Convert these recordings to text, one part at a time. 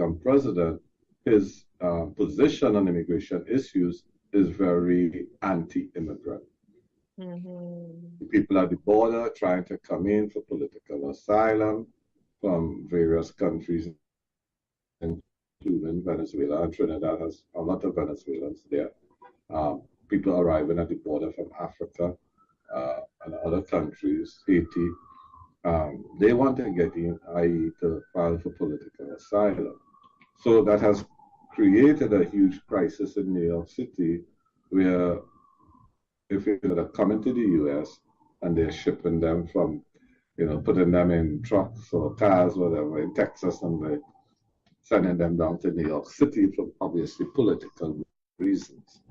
become president, his position on immigration issues is very anti-immigrant. People at the border trying to come in for political asylum from various countries, including Venezuela, and Trinidad has a lot of Venezuelans there. People arriving at the border from Africa and other countries, Haiti, they want to get in, i.e. to file for political asylum. So that has created a huge crisis in New York City, where if they're coming to the U.S. and they're shipping them from, putting them in trucks or cars, whatever, in Texas, and they're sending them down to New York City for obviously political reasons.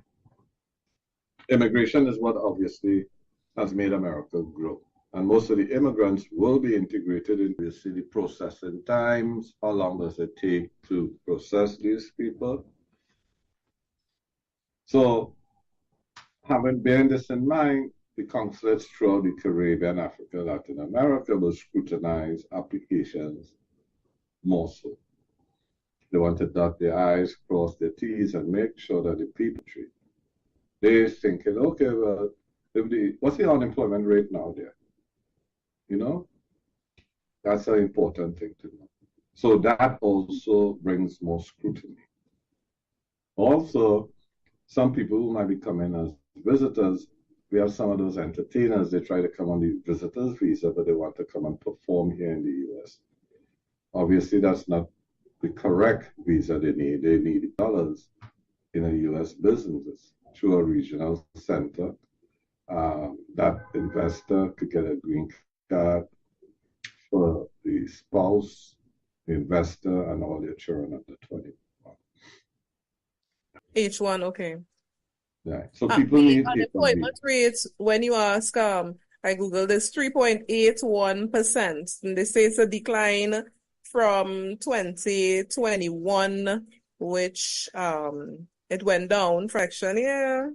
Immigration is what obviously has made America grow. And most of the immigrants will be integrated into the processing times. How long does it take to process these people? So, bearing this in mind, the consulates throughout the Caribbean, Africa, Latin America will scrutinize applications more so. They want to dot their I's, cross their T's, and make sure that the people treat. They're thinking, okay, well, what's the unemployment rate now there? That's an important thing to know. So that also brings more scrutiny. Also, some people who might be coming as visitors, we have some of those entertainers, they try to come on the visitor's visa, but they want to come and perform here in the U.S. Obviously, that's not the correct visa they need. They need dollars in a U.S. businesses through a regional center. That investor could get a green card for the spouse, the investor, and all their children under 21. H1, okay. Yeah. So people need unemployment rates. When you ask, I Googled this 3.81%. And they say it's a decline from 2021, which it went down fraction, yeah.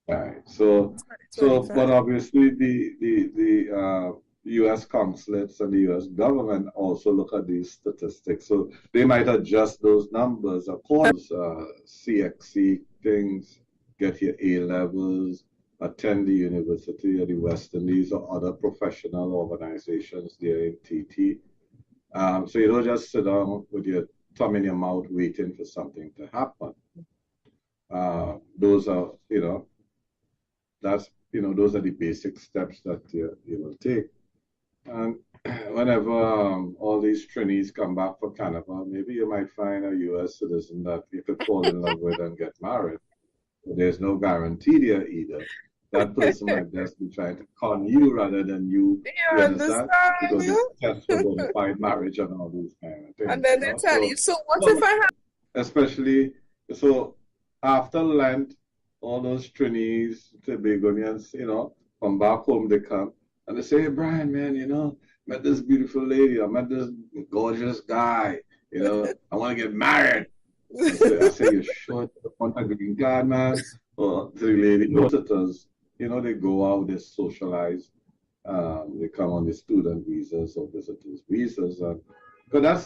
Right. So but obviously the U.S. consulates and the U.S. government also look at these statistics. So they might adjust those numbers according to CXC things, get your A-levels, attend the University of the West Indies or other professional organizations there in TT. So you don't just sit down with your thumb in your mouth waiting for something to happen. Those are, those are the basic steps that you will take. And whenever all these trainees come back for Canada, maybe you might find a U.S. citizen that you could fall in love with and get married. But there's no guarantee there either. That person might just be trying to con you rather than you. You understand? Because it's just for bona fide marriage and all these kind of things. And then they tell you, so what if I have... Especially, so after Lent, all those trainees, Tobagonians, from back home they come and they say, hey, Brian, man, met this beautiful lady, I met this gorgeous guy, I want to get married. I say, you sure you want a green card, man? Or the lady visitors, they go out, they socialize, they come on the student visas or visitors visas. Because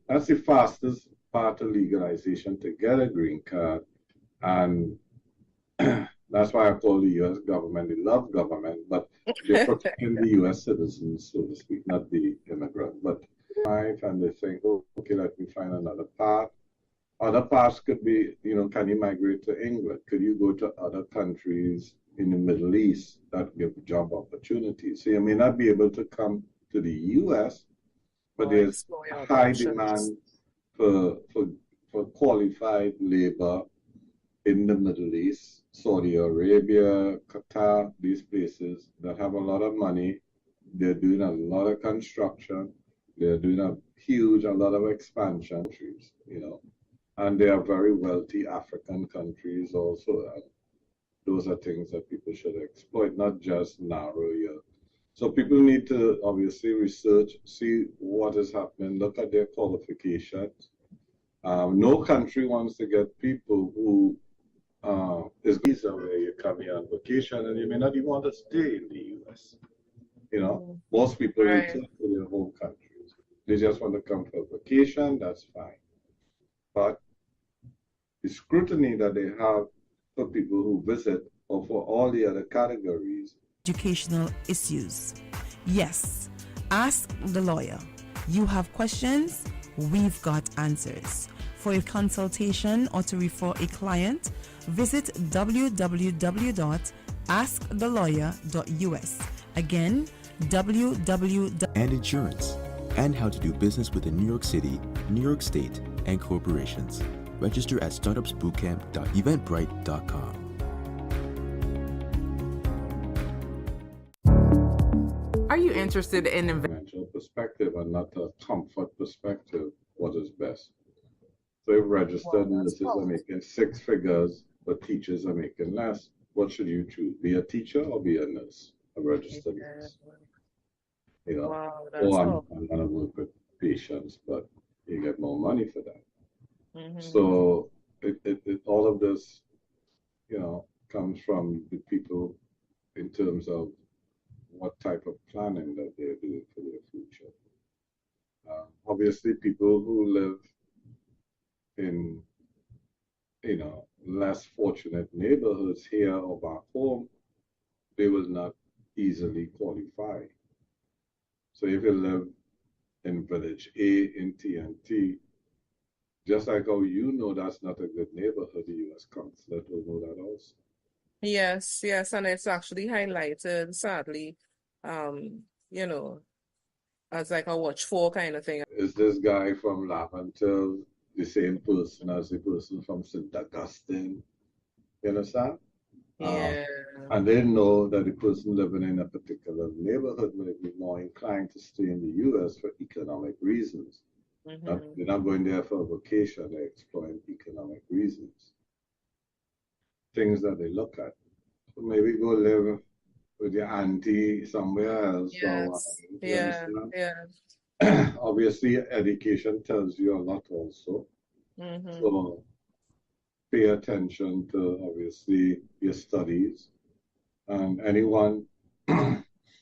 that's the fastest part of legalization to get a green card. And that's why I call the U.S. government the love government, but they're protecting the U.S. citizens, so to speak, not the immigrant. But and they think, oh, okay, let me find another path. Other paths could be, can you migrate to England? Could you go to other countries in the Middle East that give job opportunities? So you may not be able to come to the U.S., but there's high demand for qualified labor in the Middle East, Saudi Arabia, Qatar, these places that have a lot of money. They're doing a lot of construction. They're doing a lot of expansion, and they are very wealthy African countries also. Those are things that people should exploit, not just narrow your. So people need to obviously research, see what is happening, look at their qualifications. No country wants to get people who is visa where you come here on vacation and you may not even want to stay in the U.S. Most people return to their home countries. They just want to come for vacation, that's fine. but the scrutiny that they have for people who visit or for all the other categories. Educational issues. Yes, ask the lawyer. You have questions, we've got answers. For a consultation or to refer a client, visit www.askthelawyer.us. Again, www. And insurance, and how to do business within New York City, New York State, and corporations. Register at startupsbootcamp.eventbrite.com. Are you interested in financial perspective and not a comfort perspective? What is best? So if registered nurses are making 6 figures, but teachers are making less, what should you choose? Be a teacher or be a nurse? A registered nurse. You know, Wow, or I'm gonna work with patients, but you get more money for that. Mm-hmm. So it all of this, you know, comes from the people in terms of what type of planning that they're doing for their future. Obviously, people who live in, you know, less fortunate neighborhoods here or back home, they will not easily qualify. So if you live in Village A in TNT, just like how you know that's not a good neighborhood, the U.S. consulate will know that also. Yes, and it's actually highlighted, sadly, you know, as like a watch for kind of thing. Is this guy from Laventille the same person as the person from St. Augustine? You understand? Yeah. And they know that the person living in a particular neighborhood may be more inclined to stay in the U.S. for economic reasons. Mm-hmm. They're not going there for a vacation, they're exploring economic reasons. Things that they look at. So maybe go live with your auntie somewhere else. Yes. Obviously, education tells you a lot also. Mm-hmm. So pay attention to, obviously, your studies. And anyone,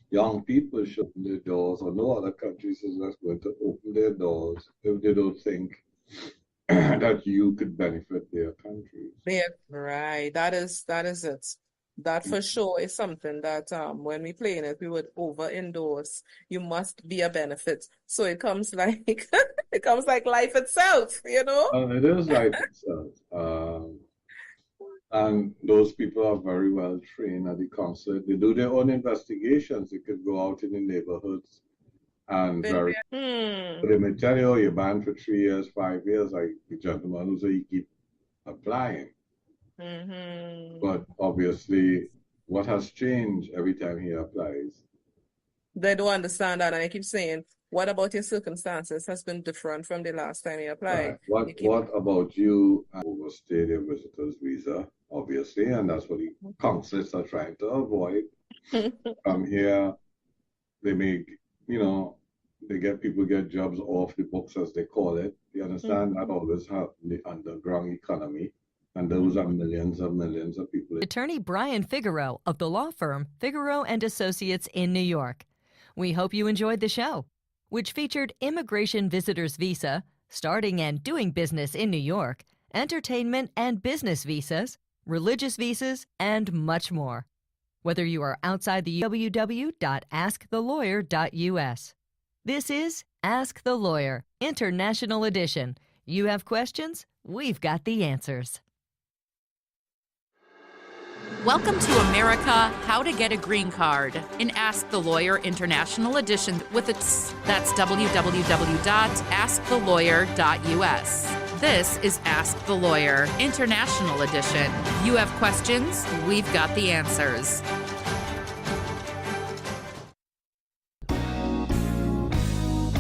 young people should open their doors, or no other countries is just going to open their doors if they don't think that you could benefit their countries. Yeah, right. That is it. That for sure is something that when we play in it, we would over endorse. You must be a benefit. So it comes like it comes like life itself, you know? And it is life itself. And those people are very well trained at the consulate. They do their own investigations. They could go out in the neighborhoods and they may tell you, oh, you're banned for 3 years, 5 years, like the gentleman who said you keep applying. Mm-hmm. But obviously, what has changed every time he applies? They don't understand that, and I keep saying, what about your circumstances has been different from the last time you applied? Right. What about you overstay their visitor's visa, obviously, and that's what the consulates are trying to avoid. Here, they make, you know, people get jobs off the books, as they call it. You understand? That always happened in the underground economy. And those are millions of people. Attorney Brian Figueroa of the law firm Figueroa and Associates in New York. We hope you enjoyed the show, which featured immigration visitors visa, starting and doing business in New York, entertainment and business visas, religious visas, and much more. Whether you are outside the www.askthelawyer.us. This is Ask the Lawyer, International Edition. You have questions? We've got the answers. Welcome to America, How to Get a Green Card in Ask the Lawyer International Edition with that's www.askthelawyer.us. This is Ask the Lawyer International Edition. You have questions, we've got the answers.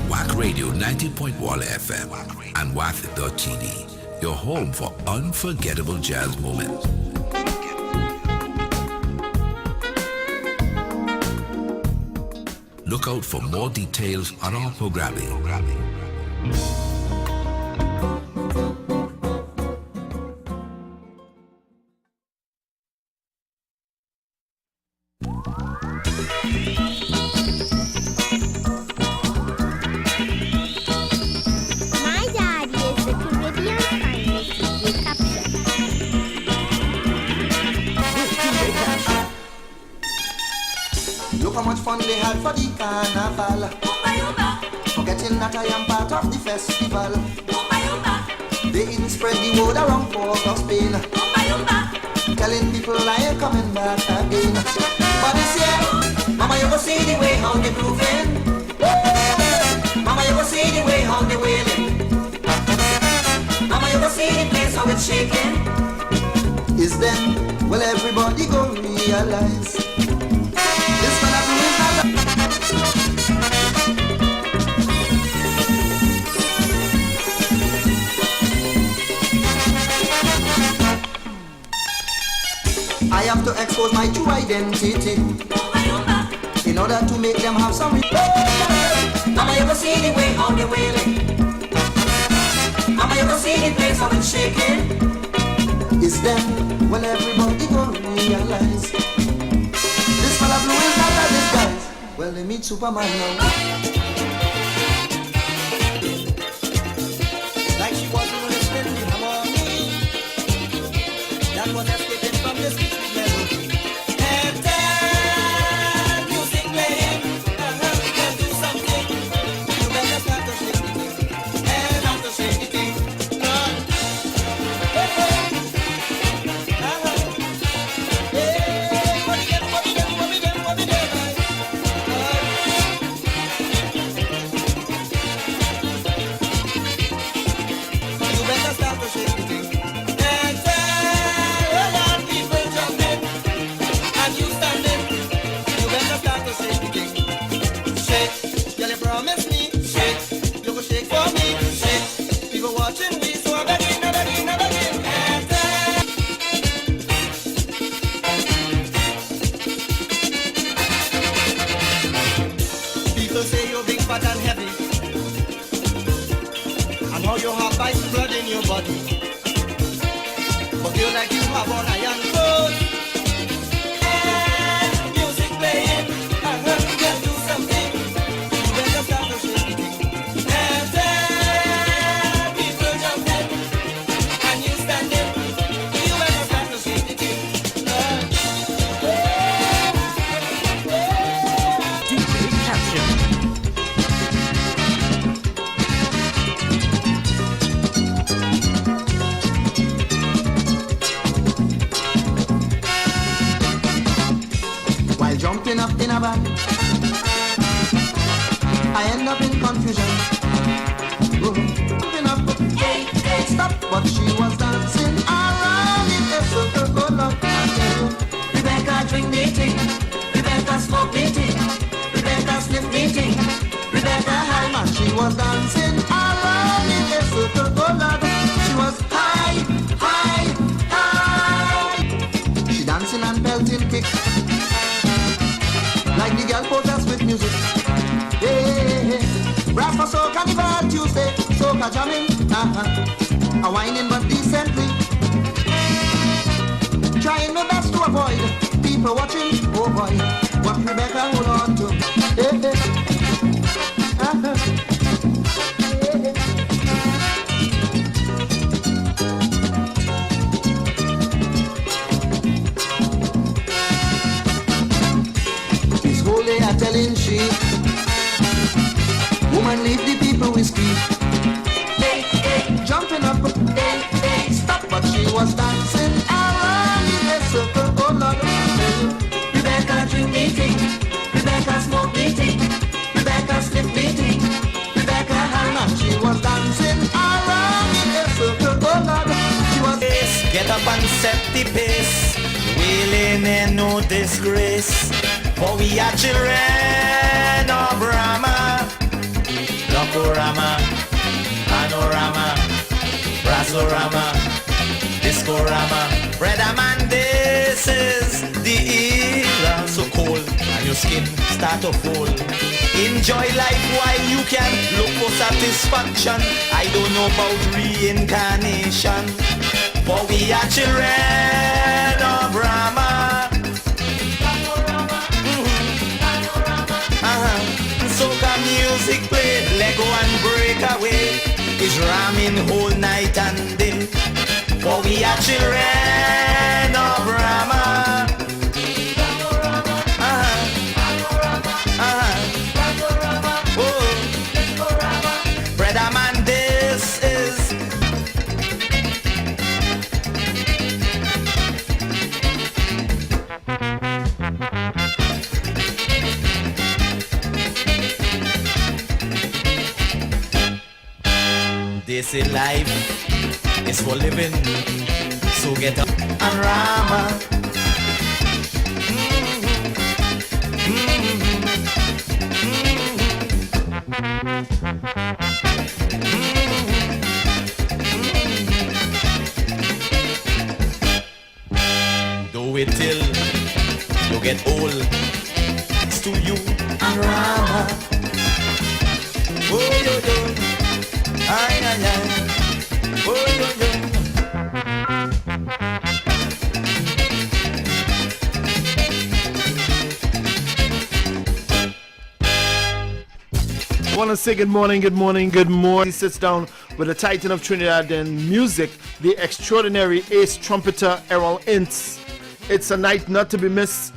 WAC Radio 90.1 FM and WAC.tv, your home for unforgettable jazz moments. Look out for more details on our programming. My daddy is the Caribbean fun they had for the carnival. Forgetting that I am part of the festival. They even spread the word around Port of Spain, telling people I ain't coming back again. But this year, Mama, you go see the way how they grooving. Mama, you go see the way how they wailing. Mama, you go see the place how it's shaking. Is then, well, everybody go realize this man of blue is not I have to expose my true identity in order to make them have some. Mama, you ever see the way how they wailing? Mama, you ever see the place how it's shaking? It's them, well, everybody go realize this fella blue is not a disguise. Well, they meet Superman now. Like she was listening to harmony that was escaping from this beach with melody. And then music playing, can do something. You better start to shake the thing, and start to shake the thing. You have ice blood in your body, but feel like you have on iron clothes. And music playing, can do something. You better start to shake it. And then people jumping, and you standing. You better start to shake it. DJ Caption. Jumping up in a van, I end up in confusion. Jumping up, hey, stop, but she was dancing around in a circle. Go look, I tell you. Rebecca drink meeting, Rebecca smoke meeting, Rebecca sniff meeting, Rebecca high man. She was dancing around in a circle. Go look, she was high, high, high. She dancing and belting kick. Like the girl possessed with music. Hey, brass for soul carnival Tuesday, soca jamming, a whining but decently. Trying my best to avoid people watching. Oh boy, what Rebecca hold on to. Hey, hey. They are telling she, woman leave the people whiskey. Hey, hey, jumping up, hey, hey, stop. But she was dancing around in a circle. Oh Lord, Rebecca drink meeting, Rebecca smoke meeting, Rebecca sniff meeting, Rebecca hang. She was dancing around in a circle. Oh Lord, she was. Get up and set the pace, wheeling in no disgrace. For we are children of Rama, Lokorama, Panorama, Brasorama, Discorama. Brother man, this is the era. So cold and your skin start to fall. Enjoy life while you can look for satisfaction. I don't know about reincarnation. For we are children of Rama. Soca music play, Lego and break away. Is ramming whole night and day. For we are children of Rama. say life is for living, so get up and rama. Do it till you get old. It's to you and rama. Oh yo yo, ay ay ay. Oh yo yo. I want to say good morning, good morning, good morning. He sits down with the Titan of Trinidad and music, the extraordinary ace trumpeter Errol Ince. It's a night not to be missed.